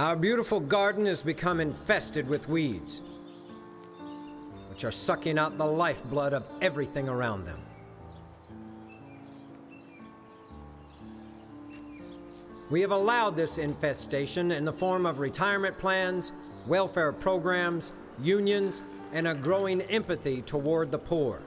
Our beautiful garden has become infested with weeds, which are sucking out the lifeblood of everything around them. We have allowed this infestation in the form of retirement plans, welfare programs, unions, and a growing empathy toward the poor.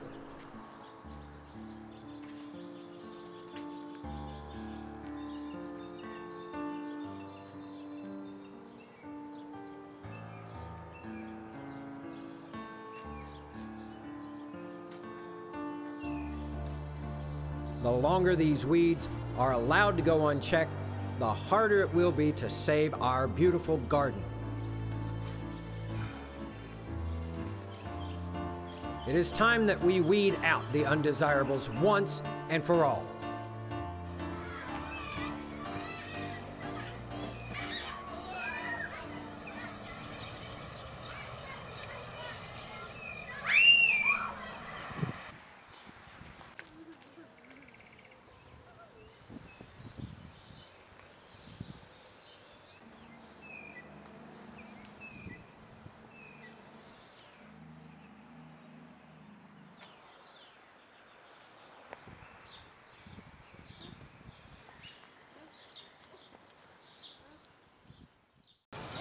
The longer these weeds are allowed to go unchecked, the harder it will be to save our beautiful garden. It is time that we weed out the undesirables once and for all.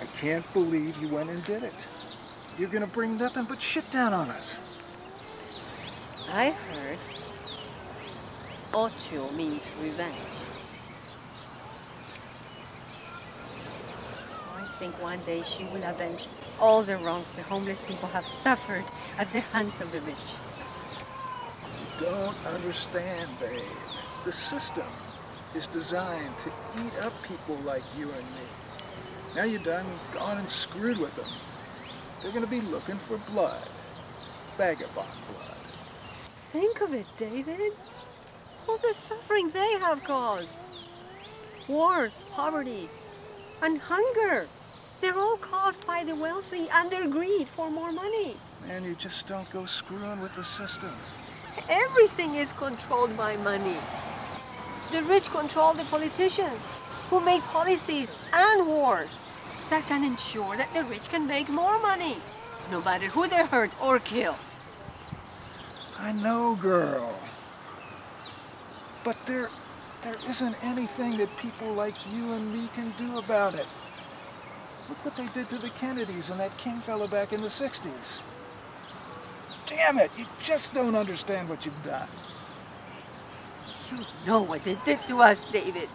I can't believe you went and did it. You're gonna bring nothing but shit down on us. I heard Ultio means revenge. I think one day she will avenge all the wrongs the homeless people have suffered at the hands of the rich. You don't understand, babe. The system is designed to eat up people like you and me. Now you're done, gone and screwed with them. They're gonna be looking for blood. Vagabond blood. Think of it, David. All the suffering they have caused. Wars, poverty, and hunger. They're all caused by the wealthy and their greed for more money. Man, you just don't go screwing with the system. Everything is controlled by money. The rich control the politicians who make policies and wars that can ensure that the rich can make more money, no matter who they hurt or kill. I know, girl. But there isn't anything that people like you and me can do about it. Look what they did to the Kennedys and that King fella back in the 60s. Damn it, you just don't understand what you've done. You know what they did to us, David.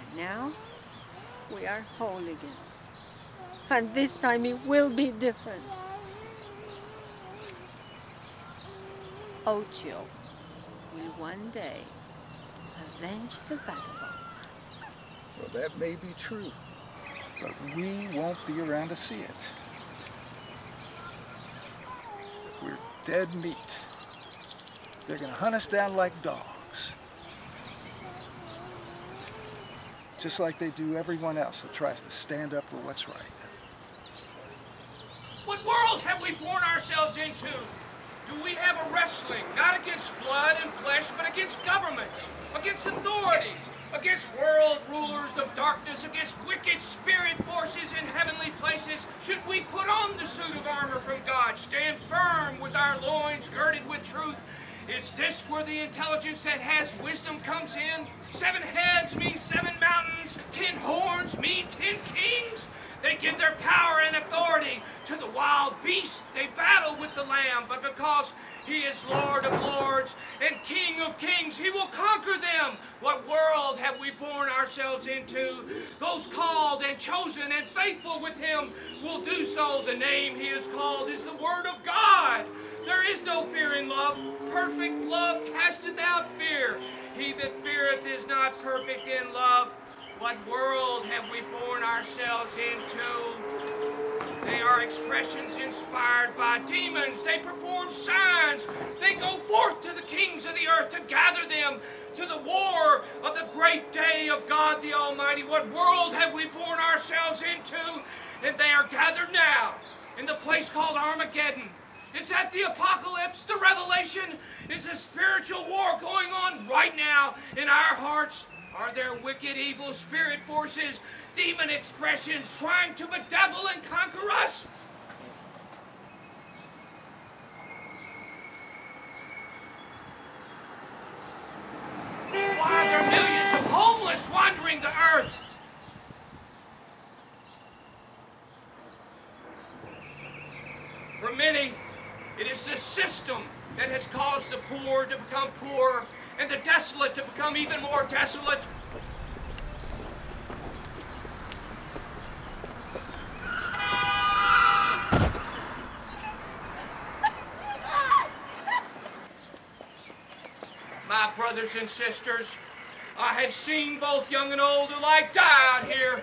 And now, we are whole again. And this time it will be different. Ultio will one day avenge the vagabonds. Well, that may be true, but we won't be around to see it. We're dead meat. They're gonna hunt us down like dogs. Just like they do everyone else that tries to stand up for what's right. What world have we born ourselves into? Do we have a wrestling, not against blood and flesh, but against governments, against authorities, against world rulers of darkness, against wicked spirit forces in heavenly places? Should we put on the suit of armor from God, stand firm with our loins girded with truth? Is this where the intelligence that has wisdom comes in? 7 heads mean 7 mountains, 10 horns mean 10 kings. They give their power and authority to the wild beast. They battle with the Lamb, but because He is Lord of lords and King of kings, He will conquer them. What world have we born ourselves into? Those called and chosen and faithful with Him will do so. The name He is called is the Word of God. There is no fear in love. Perfect love casteth out fear. He that feareth is not perfect in love. What world have we born ourselves into? They are expressions inspired by demons. They perform signs. They go forth to the kings of the earth to gather them to the war of the great day of God the Almighty. What world have we born ourselves into? And they are gathered now in the place called Armageddon. Is that the apocalypse, the revelation? Is a spiritual war going on right now in our hearts? Are there wicked, evil spirit forces, demon expressions trying to bedevil and conquer us? Why are there millions of homeless wandering the earth? For many, it is the system that has caused the poor to become poorer and the desolate to become even more desolate. My brothers and sisters, I have seen both young and old alike die out here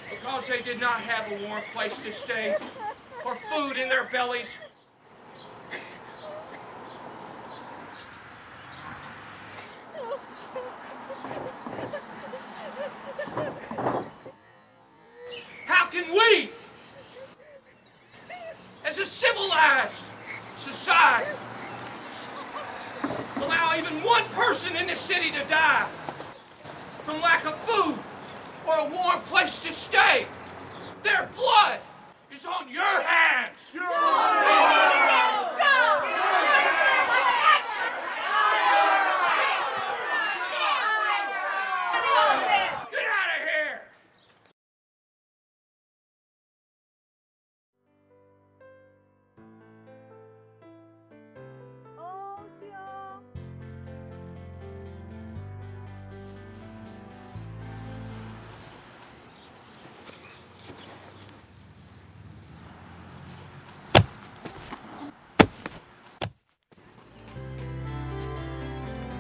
because they did not have a warm place to stay or food in their bellies. How can we, as a civilized society, allow even one person in the city to die from lack of food or a warm place to stay? Their blood is on your hands. Get out of here! Ultio!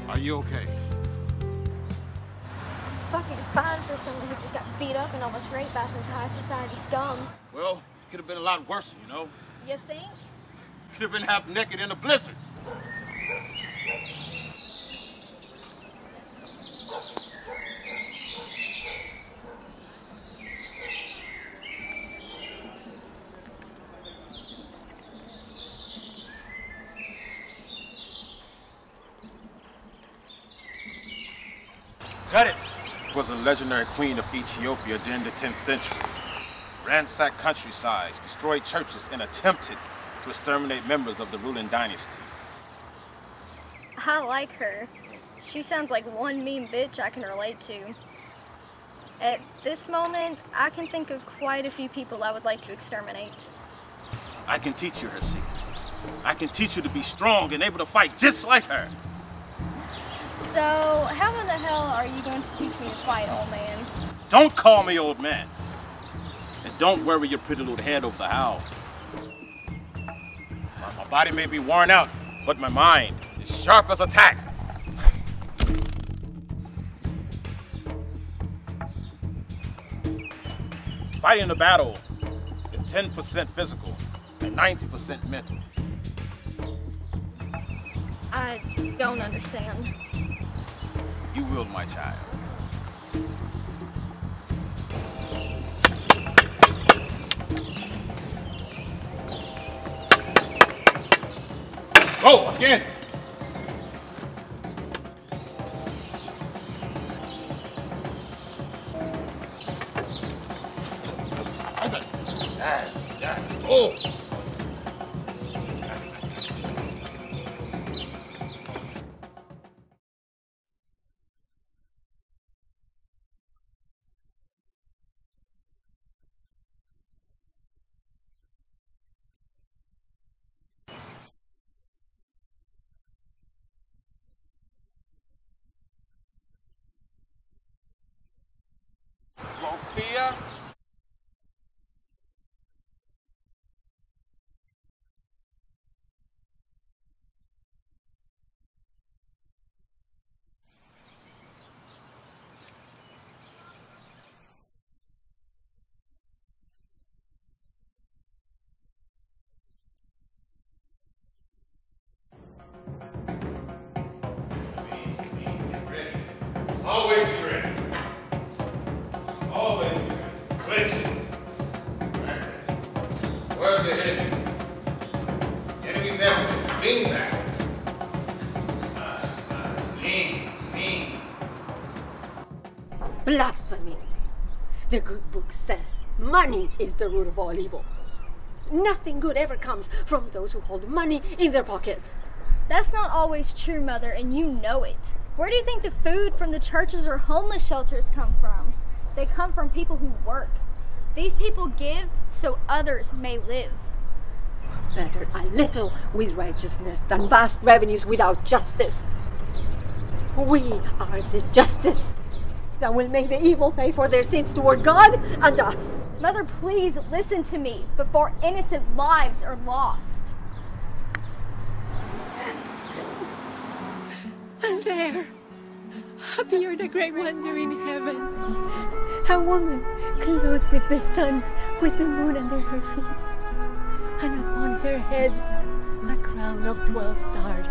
Are you okay? Fucking fine for someone who just got beat up and almost raped by some high society scum. Well, it could have been a lot worse, you know? You think? Could have been half naked in a blizzard. Got it. Was a legendary queen of Ethiopia during the 10th century. Ransacked countrysides, destroyed churches, and attempted to exterminate members of the ruling dynasty. I like her. She sounds like one mean bitch I can relate to. At this moment, I can think of quite a few people I would like to exterminate. I can teach you her secret. I can teach you to be strong and able to fight just like her. So, how in the hell are you going to teach me to fight, old man? Don't call me old man. And don't worry your pretty little head over the how. My body may be worn out, but my mind is sharp as a tack. Fighting a battle is 10% physical and 90% mental. I don't understand. You will, my child. Oh, again! Yes. Oh! Sophia? Blasphemy. The good book says money is the root of all evil. Nothing good ever comes from those who hold money in their pockets. That's not always true, Mother, and you know it. Where do you think the food from the churches or homeless shelters come from? They come from people who work. These people give so others may live. Better a little with righteousness than vast revenues without justice. We are the justice that will make the evil pay for their sins toward God and us. Mother, please listen to me before innocent lives are lost. And there appeared a great wonder in heaven. A woman clothed with the sun, with the moon under her feet, and upon her head a crown of 12 stars.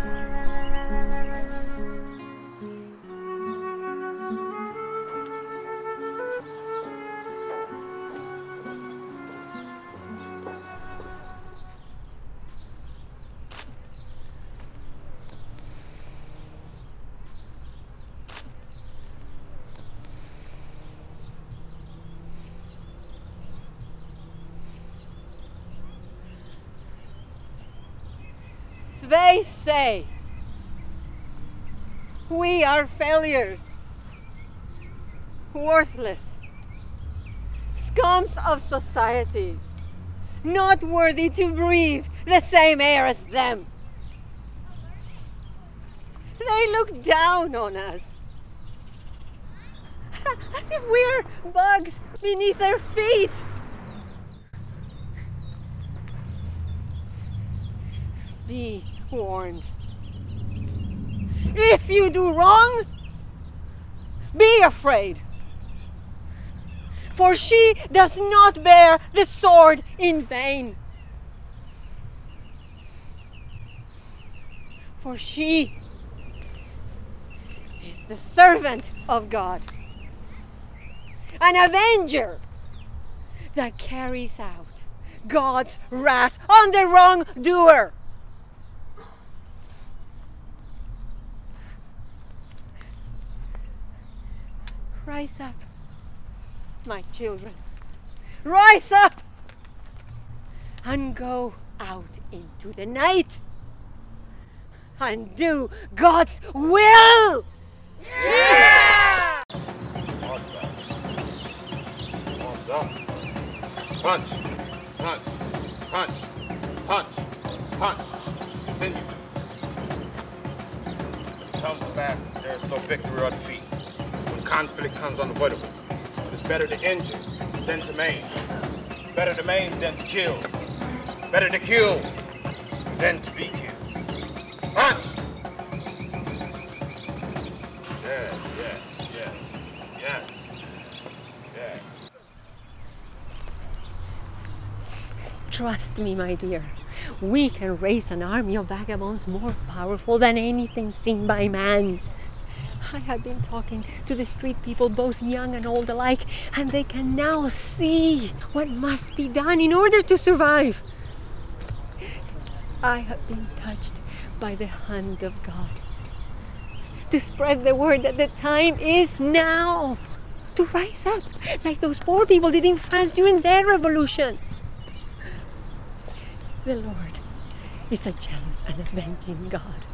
They say we are failures, worthless, scums of society, not worthy to breathe the same air as them. They look down on us, as if we're bugs beneath their feet. Be warned. If you do wrong, be afraid. For she does not bear the sword in vain. For she is the servant of God, an avenger that carries out God's wrath on the wrongdoer. Rise up, my children. Rise up and go out into the night and do God's will. Yeah! Arms up. Punch, punch, punch, punch, punch. Continue. Comes the battle. There is no victory or defeat. When conflict comes unavoidable, it is better to injure than to maim. Better to maim than to kill. Better to kill than to be killed. Punch! Yes, yes, yes, yes, yes. Trust me, my dear. We can raise an army of vagabonds more powerful than anything seen by man. I have been talking to the street people, both young and old alike, and they can now see what must be done in order to survive. I have been touched by the hand of God to spread the word that the time is now to rise up like those poor people did in France during their revolution. The Lord is a jealous and avenging God.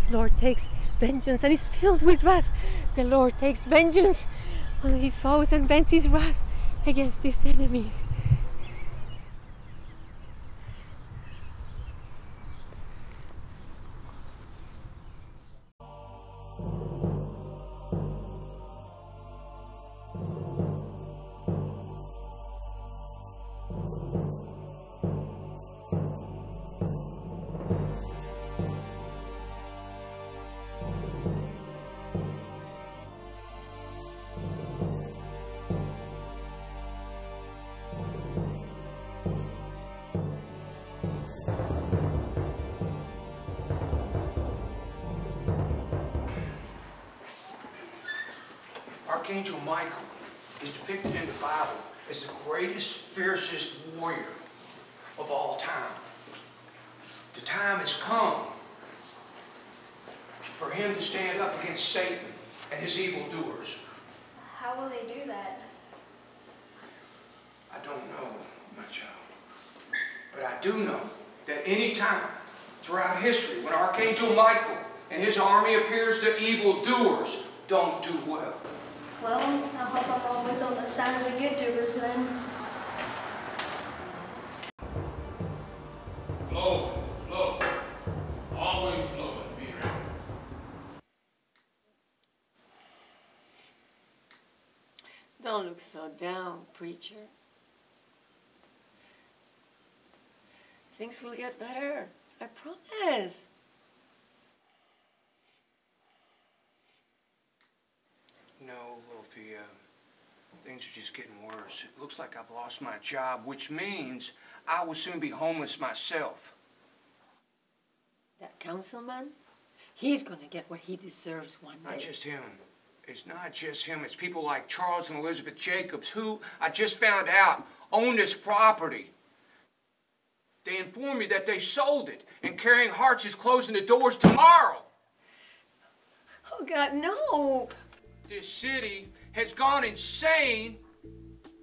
The Lord takes vengeance and is filled with wrath. The Lord takes vengeance on his foes and vents his wrath against his enemies. Archangel Michael is depicted in the Bible as the greatest, fiercest warrior of all time. The time has come for him to stand up against Satan and his evildoers. How will they do that? I don't know, my child. But I do know that any time throughout history when Archangel Michael and his army appears to evildoers don't do well. Well, I hope I'm always on the side of the good doers then. Flow, flow. Always flow and be ready. Don't look so down, preacher. Things will get better. I promise. No, Ultio. Things are just getting worse. It looks like I've lost my job, which means I will soon be homeless myself. That councilman, he's gonna get what he deserves one day. Not just him. It's not just him. It's people like Charles and Elizabeth Jacobs, who I just found out own this property. They informed me that they sold it, and Caring Hearts is closing the doors tomorrow. Oh, God, no. This city has gone insane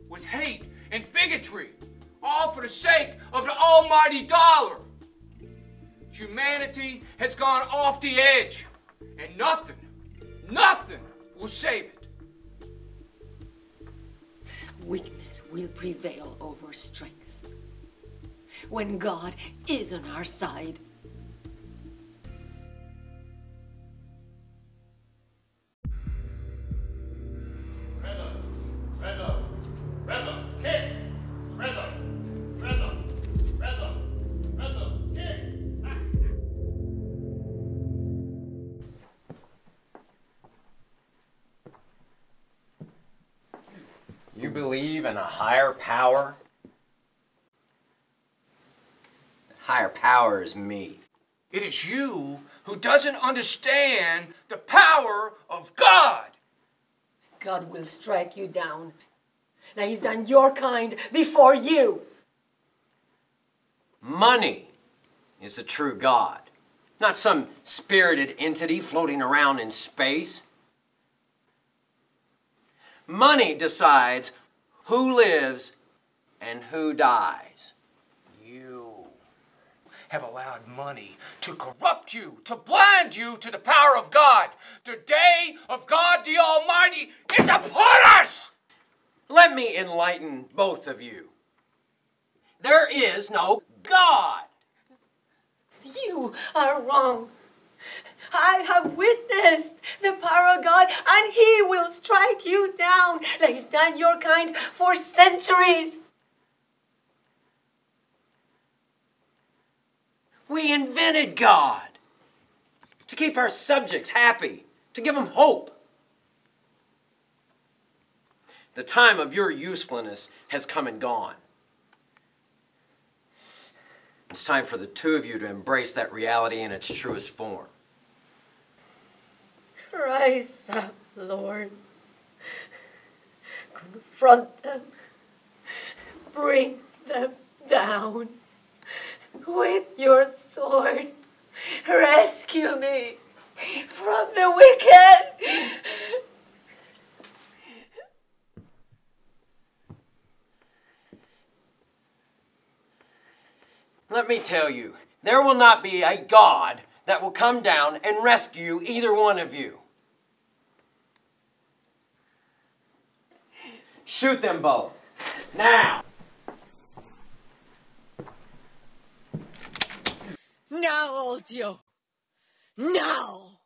with hate and bigotry, all for the sake of the almighty dollar. Humanity has gone off the edge, and nothing will save it. Weakness will prevail over strength when God is on our side. Rhythm, kick. Rhythm, kick. You believe in a higher power? The higher power is me. It is you who doesn't understand the power of God. God will strike you down. Now, he's done your kind before you. Money is the true God, not some spirited entity floating around in space. Money decides who lives and who dies. You Have allowed money to corrupt you, to blind you to the power of God. The day of God the Almighty is upon us! Let me enlighten both of you. There is no God. You are wrong. I have witnessed the power of God, and he will strike you down like he's done your kind for centuries. We invented God to keep our subjects happy, to give them hope. The time of your usefulness has come and gone. It's time for the two of you to embrace that reality in its truest form. Rise up, Lord. Confront them. Bring them down. With your sword, rescue me from the wicked. Let me tell you, there will not be a God that will come down and rescue either one of you. Shoot them both. Now! Now, Ultio. Now!